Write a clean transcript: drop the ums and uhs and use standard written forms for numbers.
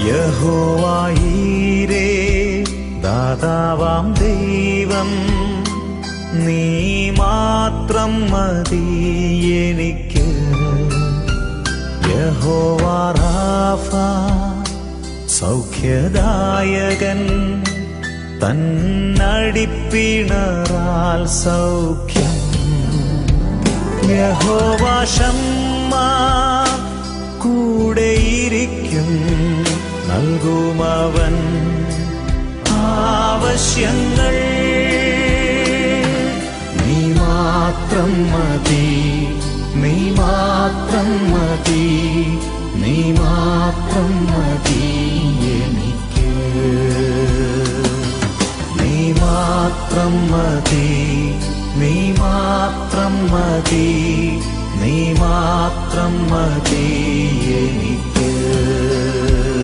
യഹോവയീരേ ദാതാവാം ദൈവം, നീ മാത്രം മതി എനിക്ക്. യഹോവ റാഫ സൗഖ്യദായകൻ, തന്നടിപ്പിണറാൽ സൗഖ്യം. യഹോവ ശമ്മ കൂടെയിരിക്കും, നൽകുമവൻ ആവശ്യങ്ങൾ. നീ മാത്രം മതി, നീ മാത്രം മതി, നീ മാത്രം മതി എനിക്ക്. നീ മാത്രം മതി, നീ മാത്രം മതി, നീ മാത്രം മതി എനിക്ക്.